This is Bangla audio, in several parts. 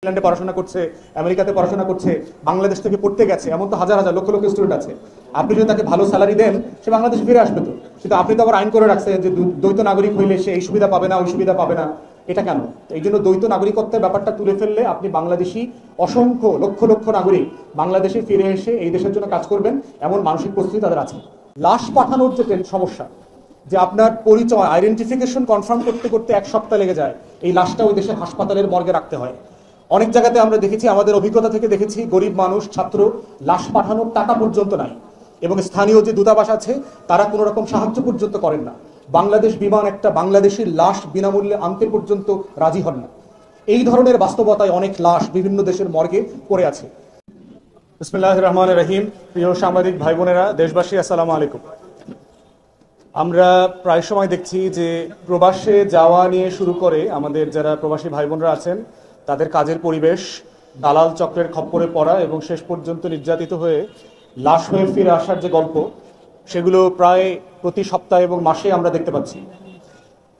ইংল্যান্ডে পড়াশোনা করছে, আমেরিকাতে পড়াশোনা করছে, বাংলাদেশ থেকে পড়তে গেছে, এমন তো হাজার হাজার লক্ষ লক্ষ স্টুডেন্ট আছে। আপনি যদি তাকে ভালো স্যালারি দেন, সে বাংলাদেশে ফিরে আসবে তো। কিন্তু আপনি তো আবার আইন করে রাখছেন যে দ্বৈত নাগরিক হইলে সে এই সুবিধা পাবে না, ওই সুবিধা পাবে না। এটা কেন? এই জন্য দ্বৈত নাগরিকত্বের ব্যাপারটা তুলে ফেললে আপনি বাংলাদেশি অসংখ্য লক্ষ লক্ষ নাগরিক বাংলাদেশে ফিরে এসে এই দেশের জন্য কাজ করবেন, এমন মানসিক প্রস্তুতি তাদের আছে। লাশ পাঠানোর যে সমস্যা, যে আপনার পরিচয় আইডেন্টিফিকেশন কনফার্ম করতে করতে এক সপ্তাহ লেগে যায়, এই লাশটা ওই দেশের হাসপাতালের মর্গে রাখতে হয়। অনেক জায়গাতে আমরা দেখেছি, আমাদের অভিজ্ঞতা থেকে দেখেছি, গরিব মানুষ, ছাত্র, লাশ পাঠানোর টাকা পর্যন্ত নাই, এবং স্থানীয় যে দূতাবাস আছে তারা কোনো রকম সাহায্য পর্যন্ত করেন না। বাংলাদেশ বিমান একটা বাংলাদেশি লাশ বিনামূল্যে আনতে পর্যন্ত রাজি হন না। এই ধরনের বাস্তবতায় অনেক লাশ বিভিন্ন দেশের মর্গে পড়ে আছে। বিসমিল্লাহির রহমানির রহিম। প্রিয় সাংবাদিক ভাই বোনেরা, দেশবাসী, আসসালামু আলাইকুম। আমরা প্রায় সময় দেখছি যে প্রবাসে যাওয়া নিয়ে শুরু করে আমাদের যারা প্রবাসী ভাই বোনরা আছেন, তাদের কাজের পরিবেশ, দালাল চক্রের খপ্পরে পড়া এবং শেষ পর্যন্ত নির্যাতিত হয়ে লাশ হয়ে ফিরে আসার যে গল্প, সেগুলো প্রায় প্রতি সপ্তাহে এবং মাসে আমরা দেখতে পাচ্ছি।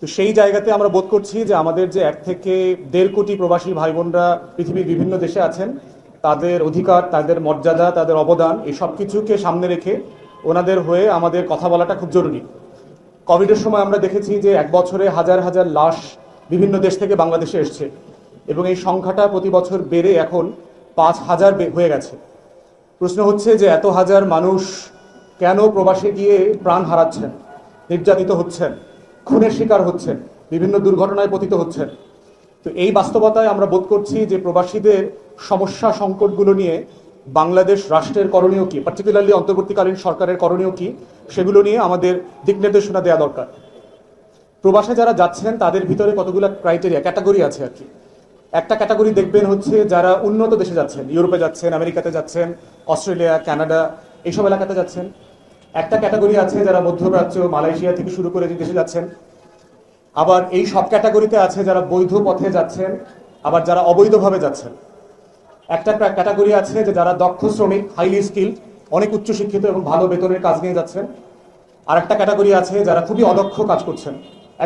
তো সেই জায়গাতে আমরা বোধ করছি যে আমাদের যে 1 থেকে 1.5 কোটি প্রবাসী ভাই বোনরা পৃথিবীর বিভিন্ন দেশে আছেন, তাদের অধিকার, তাদের মর্যাদা, তাদের অবদান, এই সব কিছুকে সামনে রেখে ওনাদের হয়ে আমাদের কথা বলাটা খুব জরুরি। কোভিডের সময় আমরা দেখেছি যে 1 বছরে হাজার হাজার লাশ বিভিন্ন দেশ থেকে বাংলাদেশে এসছে, এবং এই সংখ্যাটা প্রতি বছর বেড়ে এখন 5,000 হয়ে গেছে। প্রশ্ন হচ্ছে যে এত হাজার মানুষ কেন প্রবাসে গিয়ে প্রাণ হারাচ্ছেন, নির্যাতিত হচ্ছেন, খুনের শিকার হচ্ছেন, বিভিন্ন দুর্ঘটনায় পতিত হচ্ছেন। তো এই বাস্তবতায় আমরা বোধ করছি যে প্রবাসীদের সমস্যা সংকটগুলো নিয়ে বাংলাদেশ রাষ্ট্রের করণীয় কি, পার্টিকুলারলি অন্তর্বর্তীকালীন সরকারের করণীয় কি, সেগুলো নিয়ে আমাদের দিক নির্দেশনা দেওয়া দরকার। প্রবাসে যারা যাচ্ছেন তাদের ভিতরে কতগুলো ক্রাইটেরিয়া, ক্যাটাগরি আছে আর কি। একটা ক্যাটাগরি দেখবেন হচ্ছে যারা উন্নত দেশে যাচ্ছেন, ইউরোপে যাচ্ছেন, আমেরিকাতে যাচ্ছেন, অস্ট্রেলিয়া, কানাডা, এইসব এলাকাতে যাচ্ছেন। একটা ক্যাটাগরি আছে যারা মধ্যপ্রাচ্য, মালয়েশিয়া থেকে শুরু করে যে দেশে যাচ্ছেন। আবার এই সব ক্যাটাগরিতে আছে যারা বৈধ পথে যাচ্ছেন, আবার যারা অবৈধভাবে যাচ্ছেন। একটা ক্যাটাগরি আছে যে যারা দক্ষ শ্রমিক, হাইলি স্কিল্ড, অনেক উচ্চশিক্ষিত এবং ভালো বেতনের কাজ নিয়ে যাচ্ছেন। আর একটা ক্যাটাগরি আছে যারা খুবই অদক্ষ কাজ করছেন,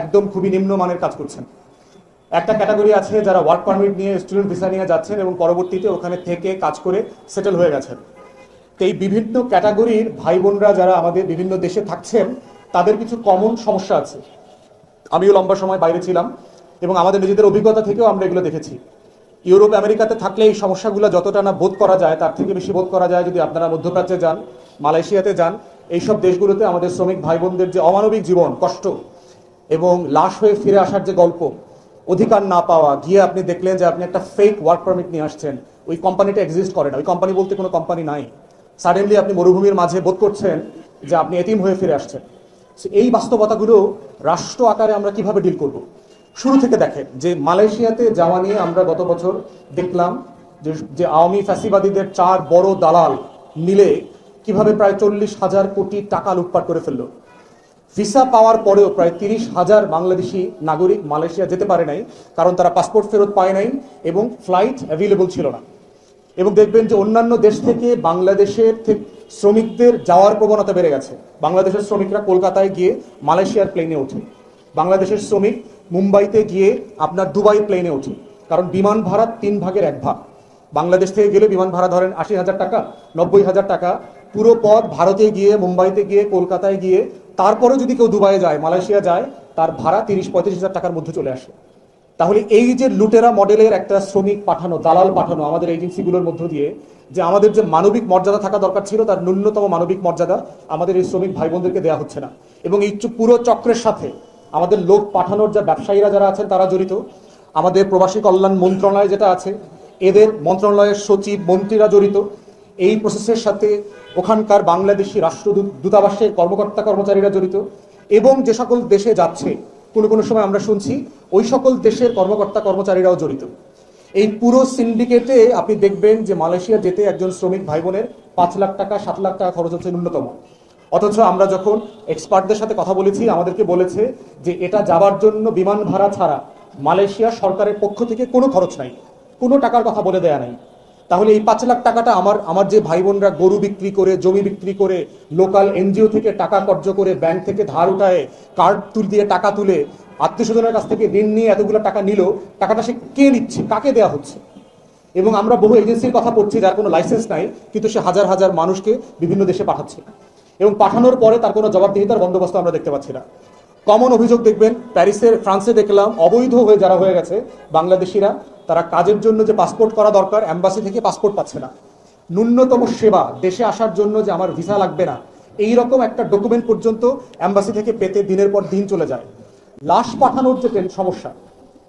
একদম খুবই নিম্নমানের কাজ করছেন। একটা ক্যাটাগরি আছে যারা ওয়ার্ক পারমিট নিয়ে, স্টুডেন্ট ভিসা নিয়ে যাচ্ছেন এবং পরবর্তীতে ওখানে থেকে কাজ করে সেটেল হয়ে গেছেন। তো এই বিভিন্ন ক্যাটাগরির ভাই বোনরা যারা আমাদের বিভিন্ন দেশে থাকছেন, তাদের কিছু কমন সমস্যা আছে। আমিও লম্বা সময় বাইরে ছিলাম এবং আমাদের নিজেদের অভিজ্ঞতা থেকেও আমরা এগুলো দেখেছি। ইউরোপ, আমেরিকাতে থাকলে এই সমস্যাগুলো যতটা না বোধ করা যায়, তার থেকে বেশি বোধ করা যায় যদি আপনারা মধ্যপ্রাচ্যে যান, মালয়েশিয়াতে যান। এইসব দেশগুলোতে আমাদের শ্রমিক ভাই বোনদের যে অমানবিক জীবন, কষ্ট এবং লাশ হয়ে ফিরে আসার যে গল্প, অধিকার না পাওয়া, গিয়ে আপনি দেখলেন যে আপনি একটা ফেক ওয়ার্ক পারমিট নিয়ে আসছেন, ওই কোম্পানিটা এক্সিস্ট করে না, ওই কোম্পানি বলতে কোনো কোম্পানি নাই। সাডেনলি আপনি মরুভূমির মাঝে বোধ করছেন যে আপনি এতিম হয়ে ফিরে আসছেন। এই বাস্তবতাগুলো রাষ্ট্র আকারে আমরা কিভাবে ডিল করব? শুরু থেকে দেখেন যে মালয়েশিয়াতে যাওয়া নিয়ে আমরা গত বছর দেখলাম যে আওয়ামী ফ্যাসিবাদীদের 4 বড় দালাল মিলে কিভাবে প্রায় 40,000 কোটি টাকা লুটপাট করে ফেললো। ভিসা পাওয়ার পরেও প্রায় 30,000 বাংলাদেশি নাগরিক মালয়েশিয়া যেতে পারে নাই, কারণ তারা পাসপোর্ট ফেরত পায় নাই এবং ফ্লাইট অ্যাভেলেবল ছিল না। এবং দেখবেন যে অন্যান্য দেশ থেকে বাংলাদেশের শ্রমিকদের যাওয়ার প্রবণতা বেড়ে গেছে। বাংলাদেশের শ্রমিকরা কলকাতায় গিয়ে মালয়েশিয়ার প্লেনে ওঠে, বাংলাদেশের শ্রমিক মুম্বাইতে গিয়ে আপনার দুবাই প্লেনে ওঠে, কারণ বিমান ভাড়া 3 ভাগের 1 ভাগ। বাংলাদেশ থেকে গেলে বিমান ভাড়া ধরেন 80,000 টাকা, 90,000 টাকা, পুরো পথ ভারতে গিয়ে, মুম্বাইতে গিয়ে, কলকাতায় গিয়ে, তারপরে যদি কেউ দুবাইয়ে যায়, মালয়েশিয়া যায়, তার ভাড়া 30-35,000 টাকার মধ্যে চলে আসে। তাহলে এই যে লুটেরা মডেলের একটা শ্রমিক পাঠানো, দালাল পাঠানো আমাদের এজেন্সিগুলোর মধ্য দিয়ে, যে আমাদের যে মানবিক মর্যাদা থাকা দরকার ছিল, তার ন্যূনতম মানবিক মর্যাদা আমাদের এই শ্রমিক ভাই বোনদেরকে দেওয়া হচ্ছে না। এবং এই পুরো চক্রের সাথে আমাদের লোক পাঠানোর যে ব্যবসায়ীরা যারা আছেন তারা জড়িত, আমাদের প্রবাসী কল্যাণ মন্ত্রণালয় যেটা আছে, এদের মন্ত্রণালয়ের সচিব, মন্ত্রীরা জড়িত। এই প্রসেসের সাথে ওখানকার বাংলাদেশি দূতাবাসের কর্মকর্তা কর্মচারীরা জড়িত, এবং যে সকল দেশে যাচ্ছে কোনো কোনো সময় আমরা শুনছি ওই সকল দেশের কর্মকর্তা কর্মচারীরাও জড়িত। এই পুরো সিন্ডিকেটে আপনি দেখবেন যে মালয়েশিয়া যেতে একজন শ্রমিক ভাই বোনের 5 লাখ টাকা, 7 লাখ টাকা খরচ হচ্ছে ন্যূনতম। অথচ আমরা যখন এক্সপার্টদের সাথে কথা বলেছি, আমাদেরকে বলেছে যে এটা যাবার জন্য বিমান ভাড়া ছাড়া মালয়েশিয়া সরকারের পক্ষ থেকে কোনো খরচ নাই, কোনো টাকার কথা বলে দেয়া নাই। তাহলে এই 5 লাখ টাকাটা আমার যে ভাই বোনরা গরু বিক্রি করে, জমি বিক্রি করে, লোকাল এনজিও থেকে টাকা কর্জ করে, ব্যাংক থেকে ধার উঠায়, কার্ড দিয়ে টাকা তুলে, আত্মীয় স্বজনের কাছ থেকে ঋণ নিয়ে এতগুলো টাকা নিল, টাকাটা সে কে নিচ্ছে, কাকে দেয়া হচ্ছে? এবং আমরা বহু এজেন্সির কথা পড়ছি যার কোনো লাইসেন্স নাই, কিন্তু সে হাজার হাজার মানুষকে বিভিন্ন দেশে পাঠাচ্ছে এবং পাঠানোর পরে তার কোনো জবাবদিহিতার বন্দোবস্ত আমরা দেখতে পাচ্ছি না। কমন অভিযোগ দেখবেন, প্যারিসের ফ্রান্সে দেখলাম অবৈধ হয়ে যারা হয়ে গেছে বাংলাদেশিরা, তারা কাজের জন্য যে পাসপোর্ট করা দরকার এম্বাসি থেকে পাসপোর্ট পাচ্ছে না। ন্যূনতম সেবা, দেশে আসার জন্য যে আমার ভিসা লাগবে না এই রকম একটা ডকুমেন্ট পর্যন্ত এম্বাসি থেকে পেতে দিনের পর দিন চলে যায়। লাশ পাঠানোর যে সমস্যা,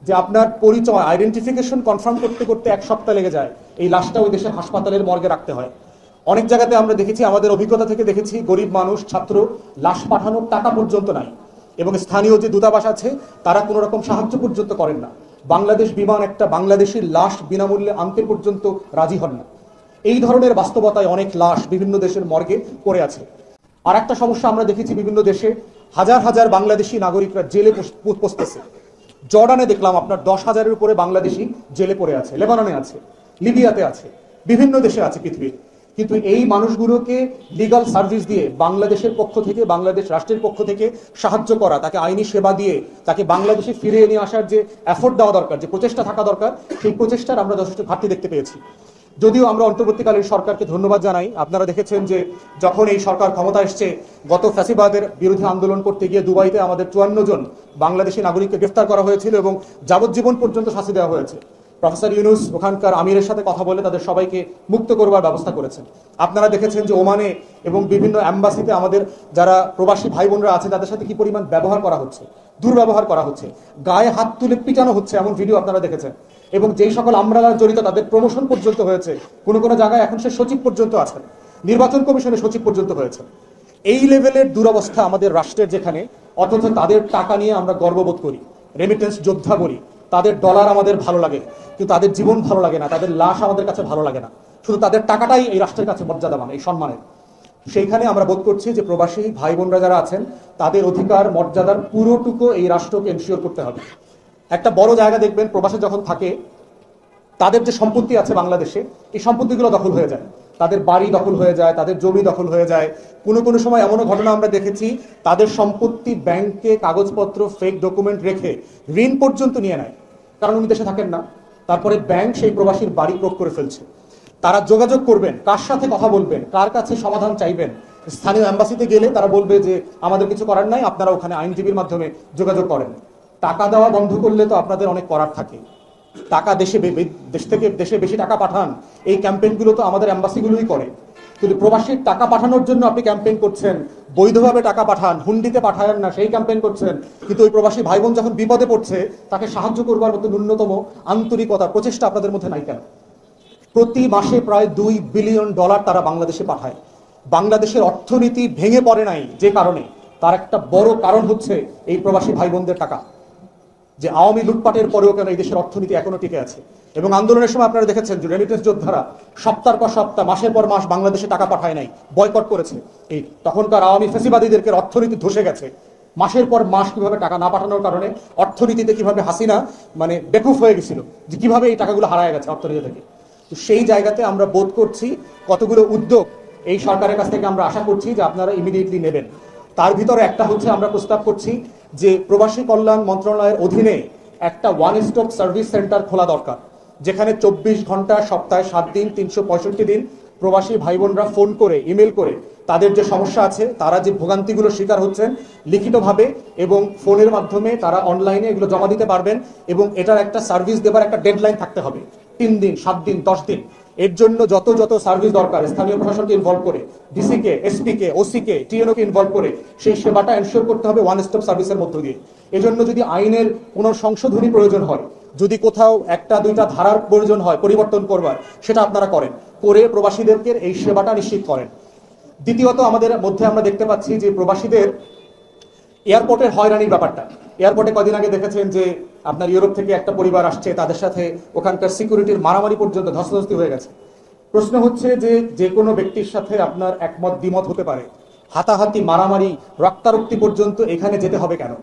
যে আপনার পরিচয় আইডেন্টিফিকেশন কনফার্ম করতে করতে 1 সপ্তাহ লেগে যায়, এই লাশটা ওই দেশের হাসপাতালের মর্গে রাখতে হয়। অনেক জায়গাতে আমরা দেখেছি, আমাদের অভিজ্ঞতা থেকে দেখেছি, গরিব মানুষ, ছাত্র, লাশ পাঠানোর টাকা পর্যন্ত নাই এবং স্থানীয় যে দূতাবাস আছে তারা কোনো রকম সাহায্য পর্যন্ত করেন না। বাংলাদেশ বিমান একটা বাংলাদেশির লাশ বিনামূল্যে আনতে পর্যন্ত রাজি হন না। এই ধরনের বাস্তবতায় অনেক লাশ বিভিন্ন দেশের মর্গে পড়ে আছে। আর একটা সমস্যা আমরা দেখেছি, বিভিন্ন দেশে হাজার হাজার বাংলাদেশি নাগরিকরা জেলে পচতেছে। জর্ডানে দেখলাম আপনার 10,000-এর উপরে বাংলাদেশি জেলে পড়ে আছে, লেবাননে আছে, লিবিয়াতে আছে, বিভিন্ন দেশে আছে পৃথিবীর। কিন্তু এই মানুষগুলোকে লিগাল সার্ভিস দিয়ে বাংলাদেশের পক্ষ থেকে, বাংলাদেশ রাষ্ট্রের পক্ষ থেকে সাহায্য করা, তাকে আইনি সেবা দিয়ে তাকে বাংলাদেশে ফিরিয়ে নিয়ে আসার যে এফোর্ট দেওয়া দরকার, যে প্রচেষ্টা থাকা দরকার, সেই প্রচেষ্টার আমরা যথেষ্ট ঘাটতি দেখতে পেয়েছি। যদিও আমরা অন্তর্বর্তীকালীন সরকারকে ধন্যবাদ জানাই, আপনারা দেখেছেন যে যখন এই সরকার ক্ষমতা এসছে, গত ফ্যাসিবাদের বিরুদ্ধে আন্দোলন করতে গিয়ে দুবাইতে আমাদের 54 জন বাংলাদেশি নাগরিককে গ্রেফতার করা হয়েছিল এবং যাবজ্জীবন পর্যন্ত শাস্তি দেওয়া হয়েছে। প্রফেসর ইউনুস ওখানকার আমিরের সাথে কথা বলে তাদের সবাইকে মুক্ত করবার ব্যবস্থা করেছেন। আপনারা দেখেছেন যে ওমানে এবং বিভিন্ন অ্যাম্বাসিতে আমাদের যারা প্রবাসী ভাই বোনরা আছে তাদের সাথে কি পরিমাণ ব্যবহার করা হচ্ছে, দুর্ব্যবহার করা হচ্ছে, গায়ে হাত তুলে পিটানো হচ্ছে, এমন ভিডিও আপনারা দেখেছেন। এবং যেই সকল আমলারা জড়িত তাদের প্রমোশন পর্যন্ত হয়েছে, কোনো কোনো জায়গায় এখন সে সচিব পর্যন্ত আছেন, নির্বাচন কমিশনের সচিব পর্যন্ত হয়েছে। এই লেভেলের দুরবস্থা আমাদের রাষ্ট্রের যেখানে, অথচ তাদের টাকা নিয়ে আমরা গর্ববোধ করি, রেমিটেন্স যোদ্ধা বলি, তাদের ডলার আমাদের ভালো লাগে, কিন্তু তাদের জীবন ভালো লাগে না, তাদের লাশ আমাদের কাছে ভালো লাগে না, শুধু তাদের টাকাটাই এই রাষ্ট্রের কাছে মর্যাদাবান, এই সম্মানের। সেইখানে আমরা বোধ করছি যে প্রবাসী ভাই বোনরা যারা আছেন তাদের অধিকার মর্যাদার পুরোটুকু এই রাষ্ট্রকে এনশিওর করতে হবে। একটা বড় জায়গা দেখবেন প্রবাসে যখন থাকে, তাদের যে সম্পত্তি আছে বাংলাদেশে, এই সম্পত্তিগুলো দখল হয়ে যায়, তাদের বাড়ি দখল হয়ে যায়, তাদের জমি দখল হয়ে যায়। কোনো কোনো সময় এমনও ঘটনা আমরা দেখেছি, তাদের সম্পত্তি ব্যাংকে কাগজপত্র ফেক ডকুমেন্ট রেখে ঋণ পর্যন্ত নিয়ে নেয়, কারণ উনি দেশে থাকেন না। তারপরে ব্যাংক সেই প্রবাসীর বাড়ি ক্রোক করে ফেলছে। তারা যোগাযোগ করবেন, কার সাথে কথা বলবেন, কার কাছে সমাধান চাইবেন। স্থানীয় অ্যাম্বাসিতে গেলে তারা বলবে যে আমাদের কিছু করার নাই, আপনারা ওখানে আইনজীবীর মাধ্যমে যোগাযোগ করেন। টাকা দেওয়া বন্ধ করলে তো আপনাদের অনেক করার থাকে। টাকা দেশ থেকে দেশে বেশি টাকা পাঠান, এই ক্যাম্পেইনগুলো তো আমাদের অ্যাম্বাসিগুলোই করে। কিন্তু প্রবাসীর টাকা পাঠানোর জন্য আপনি ক্যাম্পেইন করছেন, বৈধভাবে টাকা পাঠান, হুন্ডিতে পাঠান না, সেই ক্যাম্পেইন করছেন। কিন্তু ওই প্রবাসী ভাই বোন যখন বিপদে পড়ছে, তাকে সাহায্য করবার মতো ন্যূনতম আন্তরিকতা, প্রচেষ্টা আপনাদের মধ্যে নাই কেন? প্রতি মাসে প্রায় $2 বিলিয়ন তারা বাংলাদেশে পাঠায়। বাংলাদেশের অর্থনীতি ভেঙে পড়ে নাই যে কারণে, তার একটা বড় কারণ হচ্ছে এই প্রবাসী ভাই বোনদের টাকা। যে আওয়ামী লুটপাটের পরেও কেন এই দেশের অর্থনীতি এখনো টিকে আছে। এবং আন্দোলনের সময় আপনারা দেখেছেন যে রেমিটেন্স যোদ্ধারা সপ্তাহের পর সপ্তাহ, মাসের পর মাস বাংলাদেশে টাকা পাঠায় নাই, বয়কট করেছে। এই তখনকার আওয়ামী ফ্যাসিবাদীদেরকে অর্থনীতি ধসে গেছে, মাসের পর মাস কিভাবে টাকা না পাঠানোর কারণে অর্থনীতিতে কিভাবে হাসিনা মানে বেকুফ হয়ে গেছিল, যে কিভাবে এই টাকাগুলো হারায় গেছে অর্থনীতি থেকে। তো সেই জায়গাতে আমরা বোধ করছি কতগুলো উদ্যোগ এই সরকারের কাছ থেকে আমরা আশা করছি যে আপনারা ইমিডিয়েটলি নেবেন। তার ভিতরে একটা হচ্ছে, আমরা প্রস্তাব করছি যে প্রবাসী কল্যাণ মন্ত্রণালয়ের অধীনে একটা ওয়ান স্টপ সার্ভিস সেন্টার খোলা দরকার, যেখানে 24 ঘন্টা সপ্তাহে 7 দিন 365 দিন প্রবাসী ভাই বোনরা ফোন করে, ইমেল করে তাদের যে সমস্যা আছে, তারা যে ভোগান্তিগুলো শিকার হচ্ছেন, লিখিতভাবে এবং ফোনের মাধ্যমে তারা অনলাইনে এগুলো জমা দিতে পারবেন। এবং এটার একটা সার্ভিস দেবার একটা ডেডলাইন থাকতে হবে, 3 দিন, 7 দিন, 10 দিন। এর জন্য যত যত সার্ভিস দরকার স্থানীয় প্রশাসনকে ইনভলভ করে, ডিসিকে, এসপিকে, ওসিকে, টিএনওকে ইনভলভ করে সেই সেবাটা এনশিওর করতে হবে ওয়ান স্টপ সার্ভিসের মধ্য দিয়ে। এজন্য যদি আইনের কোনো সংশোধনী প্রয়োজন হয়, যদি কোথাও 1-2টা ধারার প্রয়োজন হয় পরিবর্তন করবার, সেটা আপনারা করেন, করে প্রবাসীদেরকে এই সেবাটা নিশ্চিত করেন। দ্বিতীয়ত, আমাদের মধ্যে আমরা দেখতে পাচ্ছি যে প্রবাসীদের এয়ারপোর্টের হয়রানির ব্যাপারটা। এয়ারপোর্টে কদিন আগে দেখেছেন যে আপনার ইউরোপ থেকে একটা পরিবার আসছে, তাদের সাথে ওখানকার সিকিউরিটির মারামারি পর্যন্ত, ধস্তাধস্তি হয়ে গেছে। প্রশ্ন হচ্ছে যে যে কোনো ব্যক্তির সাথে আপনার একমত দ্বিমত হতে পারে, হাতাহাতি, মারামারি, রক্তারক্তি পর্যন্ত এখানে যেতে হবে কেন?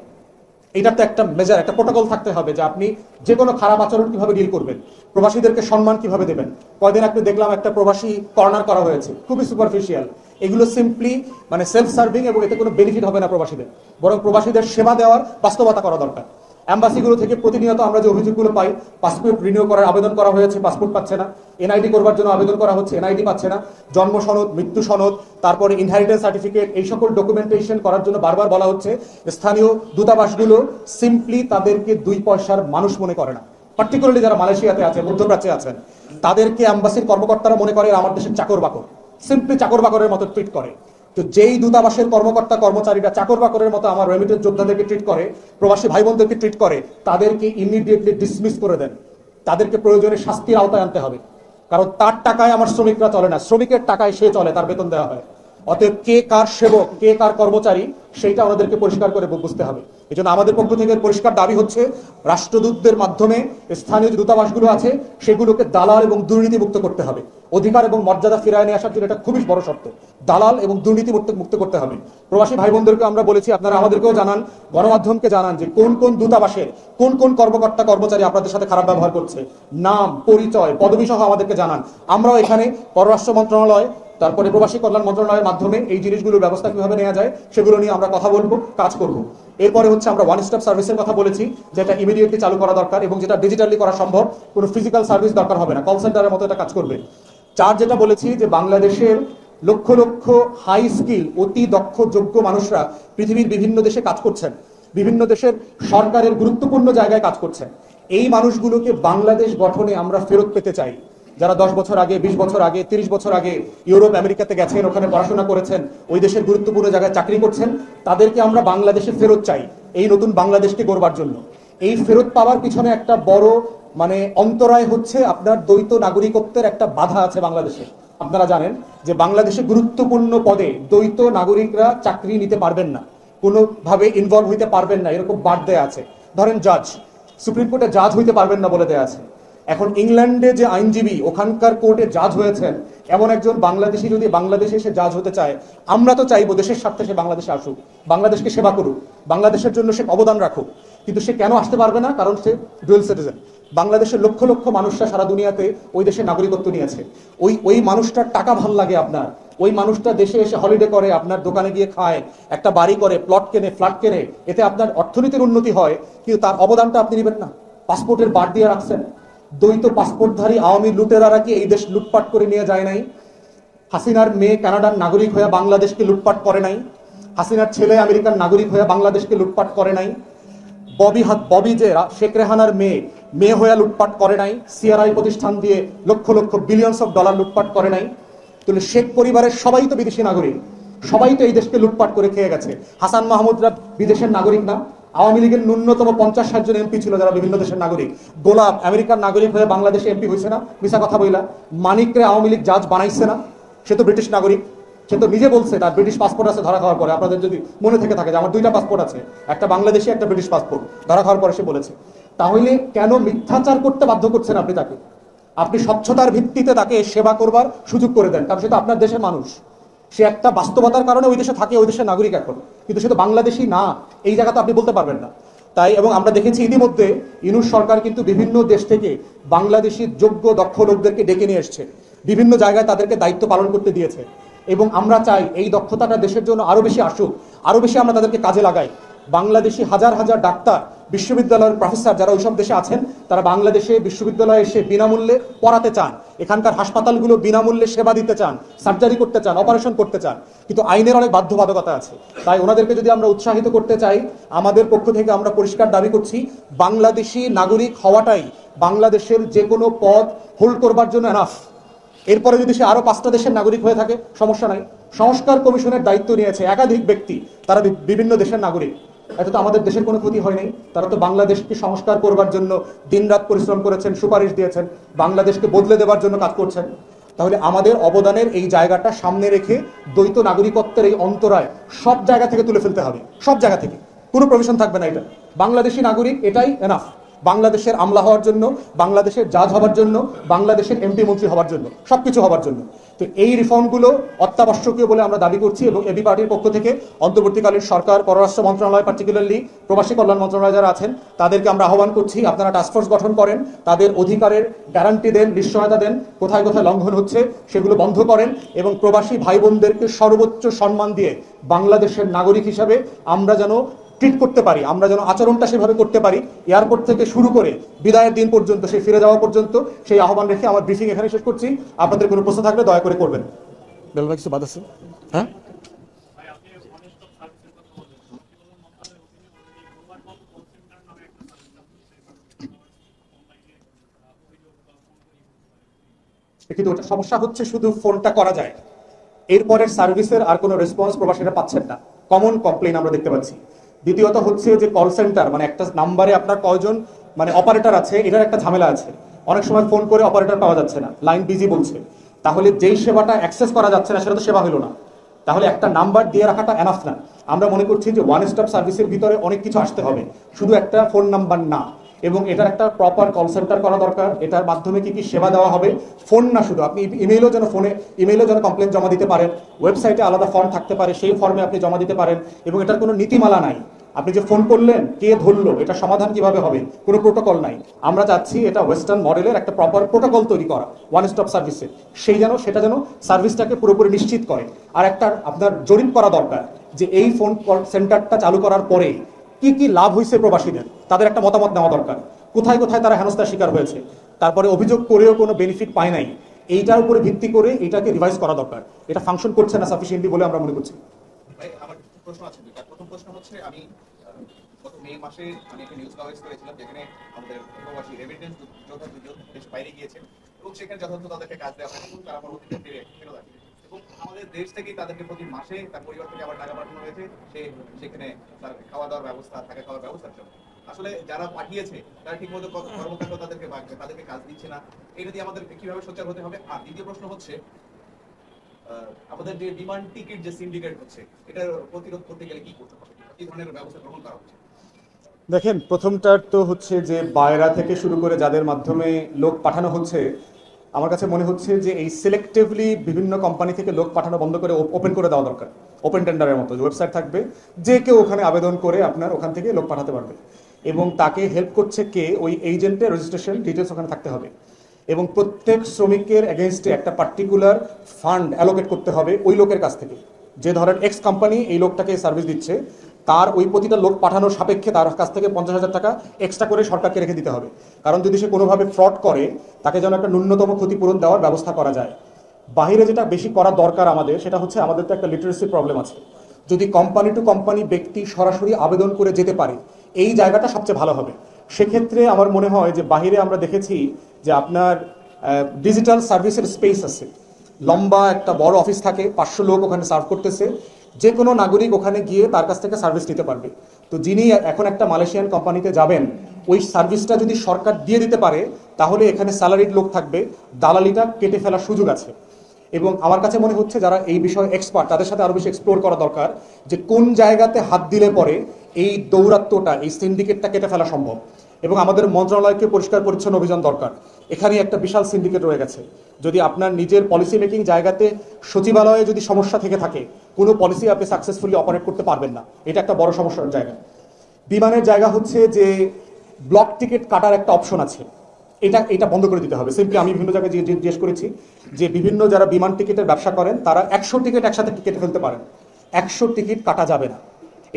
এটার তো একটা মেজার, একটা প্রোটোকল থাকতে হবে যে আপনি যে কোনো খারাপ আচরণ কিভাবে ডিল করবেন, প্রবাসীদেরকে সম্মান কিভাবে দেবেন। কয়দিন আপনি দেখলাম একটা প্রবাসী কর্নার করা হয়েছে, খুবই সুপারফিশিয়াল। এগুলো সিম্পলি মানে সেলফ সার্ভিং এবং এতে কোনো বেনিফিট হবে না প্রবাসীদের, বরং প্রবাসীদের সেবা দেওয়ার বাস্তবতা করা দরকার। অ্যাম্বাসিগুলো থেকে প্রতিনিয়ত আমরা যে অভিযোগগুলো পাই, পাসপোর্ট রিনিউ করার আবেদন করা হয়েছে, পাসপোর্ট পাচ্ছে না, এনআইডি করবার জন্য আবেদন করা হচ্ছে, এনআইডি পাচ্ছে না, জন্ম সনদ, মৃত্যু সনদ, তারপরে ইনহেরিটেন্স সার্টিফিকেট, এই সকল ডকুমেন্টেশন করার জন্য বারবার বলা হচ্ছে। স্থানীয় দূতাবাসগুলো সিম্পলি তাদেরকে 2 পয়সার মানুষ মনে করে না। পার্টিকুলারলি যারা মালয়েশিয়াতে আছে, মধ্যপ্রাচ্যে আছেন, তাদেরকে অ্যাম্বাসির কর্মকর্তারা মনে করে আমার দেশের চাকর বাকর, সিম্পলি চাকর বাকরের মতো ট্রিট করে। তো যেই দূতাবাসের কর্মকর্তা কর্মচারীরা চাকর বাকরের মতো আমার রেমিটেন্স যোদ্ধাদেরকে ট্রিট করে, প্রবাসী ভাই বোনদেরকে ট্রিট করে, তাদেরকে ইমিডিয়েটলি ডিসমিস করে দেন। তাদেরকে প্রয়োজনে শাস্তির আওতায় আনতে হবে, কারণ তার টাকায় আমার শ্রমিকরা চলে না, শ্রমিকের টাকায় সে চলে, তার বেতন দেওয়া হয়। অতএব কে কার সেবক, কে কার কর্মচারী, সেইটা আমাদেরকে পরিষ্কার করে বুঝতে হবে। এই জন্য আমাদের পক্ষ থেকে পরিষ্কার দাবি হচ্ছে, রাষ্ট্রদূতদের মাধ্যমে স্থানীয় যে দূতাবাসগুলো আছে সেগুলোকে দালাল এবং দুর্নীতিমুক্ত করতে হবে। অধিকার এবং মর্যাদা ফিরায় নিয়ে আসার জন্য এটা খুবই বড় শর্ত। দালাল এবং দুর্নীতি মুক্ত করতে হবে। প্রবাসী ভাই বোনদেরকে আমরা বলেছি, আপনারা আমাদেরকেও জানান, গণমাধ্যমকে জানান যে কোন কোন দূতাবাসের কোন কোন কর্মকর্তা কর্মচারী আপনাদের সাথে খারাপ ব্যবহার করছে, নাম, পরিচয়, পদবি সহ আমাদেরকে জানান। আমরাও এখানে পররাষ্ট্র মন্ত্রণালয়, তারপরে প্রবাসী কল্যাণ মন্ত্রণালয়ের মাধ্যমে এই জিনিসগুলোর ব্যবস্থা কিভাবে নেওয়া যায় সেগুলো নিয়ে আমরা কথা বলবো, কাজ করব। এরপরে হচ্ছে আমরা ওয়ান স্টপ সার্ভিসের কথা বলেছি, যেটা ইমিডিয়েটলি চালু করা দরকার এবং যেটা ডিজিটালি করা সম্ভব, কোনো ফিজিক্যাল সার্ভিস দরকার হবে না, কল সেন্টারের মতো এটা কাজ করবে। যেটা বলেছি যে বাংলাদেশের লক্ষ লক্ষ হাই স্কিল, অতি দক্ষ, যোগ্য মানুষরা পৃথিবীর বিভিন্ন দেশে কাজ করছেন, বিভিন্ন দেশের সরকারের গুরুত্বপূর্ণ জায়গায় কাজ করছেন। এই মানুষগুলোকে বাংলাদেশ গঠনে আমরা ফেরত পেতে চাই। যারা 10 বছর আগে, 20 বছর আগে, 30 বছর আগে ইউরোপ আমেরিকাতে গেছেন, ওখানে পড়াশোনা করেছেন, ওই দেশের গুরুত্বপূর্ণ জায়গায় চাকরি করছেন, তাদেরকে আমরা বাংলাদেশে ফেরত চাই এই নতুন বাংলাদেশকে গড়বার জন্য। এই ফেরত পাওয়ার পিছনে একটা বড় অন্তরায় হচ্ছে আপনার দ্বৈত নাগরিকত্বের একটা বাধা আছে বাংলাদেশে। আপনারা জানেন যে বাংলাদেশে গুরুত্বপূর্ণ পদে দ্বৈত নাগরিকরা চাকরি নিতে পারবেন না, কোনোভাবে ইনভলভ হইতে পারবেন না, এরকম বাদ দেয়া আছে। ধরেন জাজ, সুপ্রিম কোর্টে জাজ হইতে পারবেন না বলে দেয়া আছে। এখন ইংল্যান্ডে যে আইনজীবী ওখানকার কোর্টে জাজ হয়েছেন, এমন একজন বাংলাদেশি যদি বাংলাদেশে এসে জাজ হতে চায়, আমরা তো চাইবো দেশের স্বার্থে সে বাংলাদেশে আসুক, বাংলাদেশকে সেবা করুক, বাংলাদেশের জন্য সে অবদান রাখুক। কিন্তু সে কেন আসতে পারবে না? কারণ সে ডুয়েল সিটিজেন। বাংলাদেশের লক্ষ লক্ষ মানুষরা সারা দুনিয়াতে ওই দেশের নাগরিকত্ব নিয়েছে। ওই মানুষটার টাকা ভাল লাগে আপনার, ওই মানুষটা দেশে এসে হলিডে করে, আপনার দোকানে গিয়ে খায়, একটা বাড়ি করে, প্লট কেনে, ফ্ল্যাট কেনে, এতে আপনার অর্থনীতির উন্নতি হয়, কিন্তু তার অবদানটা আপনি নেবেন না। পাসপোর্টের বার দিয়ে রাখছেন। দ্বৈত পাসপোর্টধারী আওয়ামী লুটেরারা কি এই দেশ লুটপাট করে নিয়ে যায় নাই? হাসিনার মেয়ে কানাডার নাগরিক হয়ে বাংলাদেশকে লুটপাট করে নাই? হাসিনার ছেলে আমেরিকার নাগরিক হয়ে বাংলাদেশকে লুটপাট করে নাই? ববি যে শেখ রেহানার মেয়ে হয়ে লুটপাট করে নাই? সিআরআই প্রতিষ্ঠান দিয়ে lakh lakh billions of dollar লুটপাট করে নাই? তাহলে শেখ পরিবারের সবাই তো বিদেশি নাগরিক, সবাই তো এই দেশকে লুটপাট করে খেয়ে গেছে। হাসান মাহমুদরা বিদেশের নাগরিক না? আওয়ামী লীগের ন্যূনতম 50-60 জন এমপি ছিল যারা বিভিন্ন দেশের নাগরিক। গোলাপ আমেরিকার নাগরিক হয়ে বাংলাদেশে এমপি হয়েছে না? মিশা কথা বইলা। মানিকরে আওয়ামী লীগ জাজ বানাইছে না? সে তো ব্রিটিশ নাগরিক, সে তো নিজে বলছে তার ব্রিটিশ পাসপোর্ট আছে ধরা খাওয়ার পরে। আপনাদের যদি মনে থেকে থাকে যে আমার 2টা পাসপোর্ট আছে, একটা বাংলাদেশি, একটা ব্রিটিশ পাসপোর্ট, ধরা খাওয়ার পরে সে বলেছে। তাহলে কেন মিথ্যাচার করতে বাধ্য করছেন আপনি তাকে? আপনি স্বচ্ছতার ভিত্তিতে তাকে সেবা করবার সুযোগ করে দেন, কারণ সে তো আপনার দেশের মানুষ। সে একটা বাস্তবতার কারণে ওই দেশে থাকে, ওই দেশের নাগরিক এখন, কিন্তু সে তো বাংলাদেশি না, এই জায়গাতে আপনি বলতে পারবেন না। তাই এবং আমরা দেখেছি ইতিমধ্যে ইউনূস সরকার কিন্তু বিভিন্ন দেশ থেকে বাংলাদেশি যোগ্য দক্ষ লোকদেরকে ডেকে নিয়ে এসছে, বিভিন্ন জায়গায় তাদেরকে দায়িত্ব পালন করতে দিয়েছে। এবং আমরা চাই এই দক্ষতাটা দেশের জন্য আরো বেশি আসুক, আরো বেশি আমরা তাদেরকে কাজে লাগাই। বাংলাদেশি হাজার হাজার ডাক্তার, বিশ্ববিদ্যালয়ের প্রফেসর যারা ওইসব দেশে আছেন, তারা বাংলাদেশে বিশ্ববিদ্যালয়ে এসে বিনামূল্যে পড়াতে চান, এখানকার হাসপাতালগুলো বিনামূল্যে সেবা দিতে চান, সার্জারি করতে চান, অপারেশন করতে চান, কিন্তু আইনের অনেক বাধ্যবাধকতা আছে। তাই ওনাদেরকে যদি আমরা উৎসাহিত করতে চাই, আমাদের পক্ষ থেকে আমরা পরিষ্কার দাবি করছি, বাংলাদেশি নাগরিক হওয়াটাই বাংলাদেশের যে কোনো পদ হোল্ড করবার জন্য এনাফ। এরপরে যদি সে আরো 5টা দেশের নাগরিক হয়ে থাকে সমস্যা নাই। সংস্কার কমিশনের দায়িত্ব নিয়েছে একাধিক ব্যক্তি, তারা বিভিন্ন দেশের নাগরিক। এতে তো আমাদের দেশের কোনো ক্ষতি হয় নাই। তারা তো বাংলাদেশকে সংস্কার করবার জন্য দিনরাত পরিশ্রম করেছেন, সুপারিশ দিয়েছেন, বাংলাদেশকে বদলে দেওয়ার জন্য কাজ করছেন। তাহলে আমাদের অবদানের এই জায়গাটা সামনে রেখে দ্বৈত নাগরিকত্বের এই অন্তরায় সব জায়গা থেকে তুলে ফেলতে হবে, সব জায়গা থেকে, কোনো প্রভিশন থাকবে না। এটা বাংলাদেশি নাগরিক, এটাই এনাফ বাংলাদেশের আমলা হওয়ার জন্য, বাংলাদেশের জাজ হওয়ার জন্য, বাংলাদেশের এমপি মন্ত্রী হওয়ার জন্য, সবকিছু হওয়ার জন্য। তো এই রিফর্মগুলো অত্যাবশ্যকীয় বলে আমরা দাবি করছি এবং এবি পার্টির পক্ষ থেকে অন্তর্বর্তীকালীন সরকার, পররাষ্ট্র মন্ত্রণালয়, পার্টিকুলারলি প্রবাসী কল্যাণ মন্ত্রণালয় যারা আছেন, তাদেরকে আমরা আহ্বান করছি, আপনারা টাস্কফোর্স গঠন করেন, তাদের অধিকারের গ্যারান্টি দেন, নিশ্চয়তা দেন, কোথায় কোথায় লঙ্ঘন হচ্ছে সেগুলো বন্ধ করেন এবং প্রবাসী ভাই বোনদেরকে সর্বোচ্চ সম্মান দিয়ে বাংলাদেশের নাগরিক হিসাবে আমরা যেন ট্রিট করতে পারি, আমরা যেন আচরণটা সেভাবে করতে পারি, এয়ারপোর্ট থেকে শুরু করে বিদায়ের দিন পর্যন্ত, সেই ফিরে যাওয়া পর্যন্ত, সেই আহ্বান রেখে আমার ব্রিফিং এখানে শেষ করছি। আপনাদের কোনো প্রশ্ন থাকলে দয়া করে করবেন। বেল ভাই কিছু বাদ আছে? হ্যাঁ, কিন্তু ওটা সমস্যা হচ্ছে শুধু ফোনটা করা যায়, এরপরের সার্ভিসের আর কোনো রেসপন্স প্রবাসীরা পাচ্ছেন না, কমন কমপ্লেইন আমরা দেখতে পাচ্ছি। দ্বিতীয়ত হচ্ছে যে কল সেন্টার, মানে একটা নাম্বারে আপনার কয়জন মানে অপারেটর আছে, এটার একটা ঝামেলা আছে। অনেক সময় ফোন করে অপারেটর পাওয়া যাচ্ছে না, লাইন বিজি বলছে। তাহলে যেই সেবাটা অ্যাক্সেস করা যাচ্ছে না সেটা তো সেবা হলো না। তাহলে একটা নাম্বার দিয়ে রাখাটা এনাফ না। আমরা মনে করছি যে ওয়ান স্টপ সার্ভিসের ভিতরে অনেক কিছু আসতে হবে, শুধু একটা ফোন নাম্বার না। এবং এটার একটা প্রপার কল সেন্টার করা দরকার। এটার মাধ্যমে কি কি সেবা দেওয়া হবে, ফোন না শুধু, আপনি ইমেইলও যেন ইমেইলও যেন কমপ্লেন জমা দিতে পারেন, ওয়েবসাইটে আলাদা ফর্ম থাকতে পারে, সেই ফর্মে আপনি জমা দিতে পারেন। এবং এটার কোনো নীতিমালা নাই, আপনি যে ফোন করলেন কে ধরলো, এটা সমাধান কিভাবে হবে, কোনো প্রোটোকল নাই। আমরা চাচ্ছি এটা ওয়েস্টার্ন মডেলের একটা প্রপার প্রোটোকল তৈরি করা ওয়ান স্টপ সার্ভিসে, সেটা যেন সার্ভিসটাকে পুরোপুরি নিশ্চিত করে। আর একটা আপনার জরিপ করা দরকার যে এই ফোন সেন্টারটা চালু করার পরে কি কি লাভ হয়েছে প্রবাসীদের, তাদের একটা মতামত নেওয়া দরকার। কোথায় কোথায় তারা হেনস্থার শিকার হয়েছে, তারপরে অভিযোগ করেও কোনো বেনিফিট পায় নাই, এইটার উপরে ভিত্তি করে এটাকে রিভাইজ করা দরকার। এটা ফাংশন করছে না সাফিসিয়েন্টলি বলে আমরা মনে করছি। আমার প্রশ্ন আছে দুটো। প্রথম প্রশ্ন হচ্ছে, আমি গত মে মাসে আমি একটা নিউজ কভারেজ করেছিলাম যেখানে আমাদের প্রবাসী রেমিটেন্স যোদ্ধা দুজন দেশ বাইরে গিয়েছেন এবং সেখানে যথাযথ তাদেরকে কাজ দেওয়া হয় এবং তারা পরবর্তীতে ফেরত আসে এবং আমাদের দেশ থেকেই তাদেরকে প্রতি মাসে তার পরিবার থেকে আবার টাকা পাঠানো হয়েছে সেখানে তার খাওয়া দাওয়ার ব্যবস্থা, থাকা খাওয়ার ব্যবস্থার জন্য। আসলে যারা পাঠিয়েছে তারা ঠিকমতো কর্মকাণ্ড তাদেরকে কাজ দিচ্ছে না। এটা দিয়ে আমাদের কিভাবে সোচ্চার হতে হবে? আর দ্বিতীয় প্রশ্ন হচ্ছে, আমাদের যে বিমান টিকিট যে সিন্ডিকেট হচ্ছে, এটার প্রতিরোধ করতে গেলে কি করতে হবে, কি ধরনের ব্যবস্থা গ্রহণ করা হচ্ছে? দেখেন, প্রথমটার তো হচ্ছে যে বায়রা থেকে শুরু করে যাদের মাধ্যমে লোক পাঠানো হচ্ছে, আমার কাছে মনে হচ্ছে যে এই সিলেক্টিভলি বিভিন্ন কোম্পানি থেকে লোক পাঠানো বন্ধ করে ওপেন করে দেওয়া দরকার। ওপেন টেন্ডারের মতো ওয়েবসাইট থাকবে, যে কেউ ওখানে আবেদন করে আপনার ওখান থেকে লোক পাঠাতে পারবে এবং তাকে হেল্প করছে কে, ওই এজেন্টের রেজিস্ট্রেশন ডিটেলস ওখানে থাকতে হবে এবং প্রত্যেক শ্রমিকের এগেনস্টে একটা পার্টিকুলার ফান্ড অ্যালোকেট করতে হবে ওই লোকের কাছ থেকে। যে ধরেন এক্স কোম্পানি এই লোকটাকে সার্ভিস দিচ্ছে, তার ওই প্রতিটা লোক পাঠানোর সাপেক্ষে তার কাছ থেকে 50,000 টাকা এক্সট্রা করে সরকারকে রেখে দিতে হবে। কারণ যদি সে কোনোভাবে ফ্রড করে, তাকে যেন একটা ন্যূনতম ক্ষতিপূরণ দেওয়ার ব্যবস্থা করা যায়। বাহিরে যেটা বেশি করা দরকার আমাদের, সেটা হচ্ছে আমাদের তো একটা লিটারেসি প্রবলেম আছে। যদি কোম্পানি টু কোম্পানি ব্যক্তি সরাসরি আবেদন করে যেতে পারে, এই জায়গাটা সবচেয়ে ভালো হবে। সেক্ষেত্রে আমার মনে হয় যে বাহিরে আমরা দেখেছি যে আপনার ডিজিটাল সার্ভিসের স্পেস আছে, লম্বা একটা বড় অফিস থাকে, 500 লোক ওখানে সার্ভ করতেছে, যে কোনো নাগরিক ওখানে গিয়ে তার কাছ থেকে সার্ভিস নিতে পারবে। তো যিনি এখন একটা মালয়েশিয়ান কোম্পানিতে যাবেন, ওই সার্ভিসটা যদি সরকার দিয়ে দিতে পারে, তাহলে এখানে স্যালারিড লোক থাকবে, দালালিটা কেটে ফেলার সুযোগ আছে। এবং আমার কাছে মনে হচ্ছে যারা এই বিষয়ে এক্সপার্ট, তাদের সাথে আরো বেশি এক্সপ্লোর করা দরকার যে কোন জায়গাতে হাত দিলে পরে এই দৌরাত্ম্যটা, এই সিন্ডিকেটটা কেটে ফেলা সম্ভব। এবং আমাদের মন্ত্রণালয়কে পরিষ্কার পরিচ্ছন্ন অভিযান দরকার। এখানে একটা বিশাল সিন্ডিকেট রয়ে গেছে। যদি আপনার নিজের পলিসি মেকিং জায়গাতে সচিবালয়ে যদি সমস্যা থেকে থাকে, কোনো পলিসি আপনি সাকসেসফুলি অপারেট করতে পারবেন না, এটা একটা বড় সমস্যার জায়গা। বিমানের জায়গা হচ্ছে যে ব্লক টিকিট কাটার একটা অপশন আছে, এটা বন্ধ করে দিতে হবে। সিম্পলি আমি বিভিন্ন জায়গায় জিজ্ঞেস করেছি যে বিভিন্ন যারা বিমান টিকিটের ব্যবসা করেন, তারা 100 টিকিট একসাথে কেটে ফেলতে পারেন, 100 টিকিট কাটা যাবে না।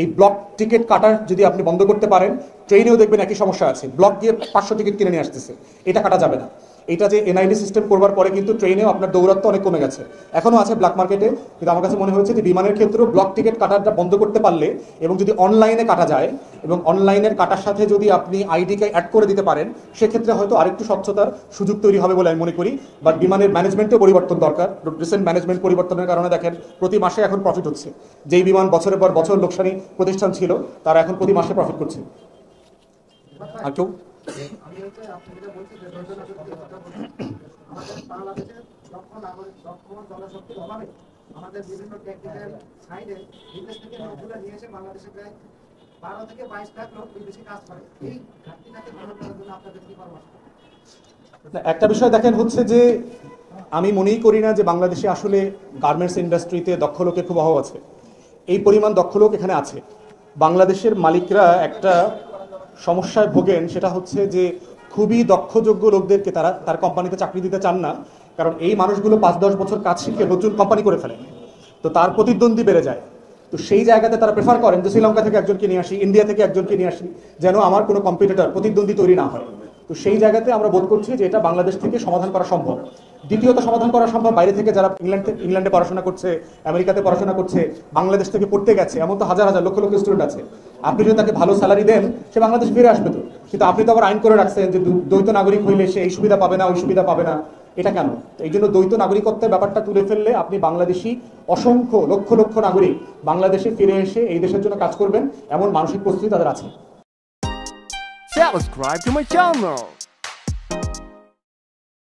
এই ব্লক টিকিট কাটার যদি আপনি বন্ধ করতে পারেন, ট্রেনেও দেখবেন একই সমস্যা আছে, ব্লক দিয়ে 500 টিকিট কিনে নিয়ে আসতেছে, এটা কাটা যাবে না। এটা যে এনআইডি সিস্টেম করবার পরে কিন্তু ট্রেনেও আপনার দৌরাত্ম্য অনেক কমে গেছে, এখনও আছে ব্ল্যাক মার্কেটে, কিন্তু আমার কাছে মনে হয়েছে যে বিমানের ক্ষেত্রেও ব্লক টিকিট কাটারটা বন্ধ করতে পারলে এবং যদি অনলাইনে কাটা যায় এবং অনলাইনের কাটার সাথে যদি আপনি আইডিকে অ্যাড করে দিতে পারেন, সেক্ষেত্রে হয়তো আরেকটু স্বচ্ছতার সুযোগ তৈরি হবে বলে আমি মনে করি। বাট বিমানের ম্যানেজমেন্টেও পরিবর্তন দরকার। রিসেন্ট ম্যানেজমেন্ট পরিবর্তনের কারণে দেখেন প্রতি মাসে এখন প্রফিট হচ্ছে। যেই বিমান বছরের পর বছর লোকসানি প্রতিষ্ঠান ছিল, তারা এখন প্রতি মাসে প্রফিট করছে। আর কেউ আমাদের বাংলাদেশের জনশক্তির অভাবে আমাদের বিভিন্ন টেকনিক্যাল সাইডে বিদেশ থেকে লোকগুলো নিয়ে এসে বাংলাদেশে প্রায় 12 থেকে 22 লাখ লোক বিদেশে কাজ করে। এই ঘাটতিটাকে পূরণ করার জন্য আপনাদের কি পরামর্শ? একটা বিষয় দেখেন হচ্ছে যে আমি মনেই করি না যে বাংলাদেশে আসলে গার্মেন্টস ইন্ডাস্ট্রিতে দক্ষ লোকের খুব অভাব আছে। এই পরিমাণ দক্ষ লোক এখানে আছে। বাংলাদেশের মালিকরা একটা সমস্যায় ভোগেন, সেটা হচ্ছে যে খুবই দক্ষযোগ্য লোকদেরকে তার কোম্পানিতে চাকরি দিতে চান না, কারণ এই মানুষগুলো 5-10 বছর কাজ শিখে নতুন কোম্পানি করে ফেলে, তো তার প্রতিদ্বন্দ্বী বেড়ে যায়। তো সেই জায়গাতে তারা প্রেফার করেন যে শ্রীলঙ্কা থেকে একজনকে নিয়ে আসি, ইন্ডিয়া থেকে একজনকে নিয়ে আসি, যেন আমার কোনো কম্পিটিটর প্রতিদ্বন্দ্বী তৈরি না হয়। তো সেই জায়গাতে আমরা বোধ করছি যে এটা বাংলাদেশ থেকে সমাধান করা সম্ভব। দ্বিতীয়ত সমাধান করা সম্ভব বাইরে থেকে যারা ইংল্যান্ডে পড়াশোনা করছে, আমেরিকাতে পড়াশোনা করছে, বাংলাদেশ থেকে পড়তে গেছে, এমন তো হাজার হাজার লক্ষ লক্ষ স্টুডেন্ট আছে। আপনি যদি তাকে ভালো স্যালারি দেন, সে বাংলাদেশ ফিরে আসবে তো। কিন্তু আপনি তো আবার আইন করে রাখছেন যে দ্বৈত নাগরিক হইলে সে এই সুবিধা পাবে না, ওই সুবিধা পাবে না। এটা কেন? এই জন্য দ্বৈত নাগরিকত্বের ব্যাপারটা তুলে ফেললে আপনি বাংলাদেশি অসংখ্য লক্ষ লক্ষ নাগরিক বাংলাদেশে ফিরে এসে এই দেশের জন্য কাজ করবেন, এমন মানসিক প্রস্তুতি তাদের আছে। Subscribe to my channel.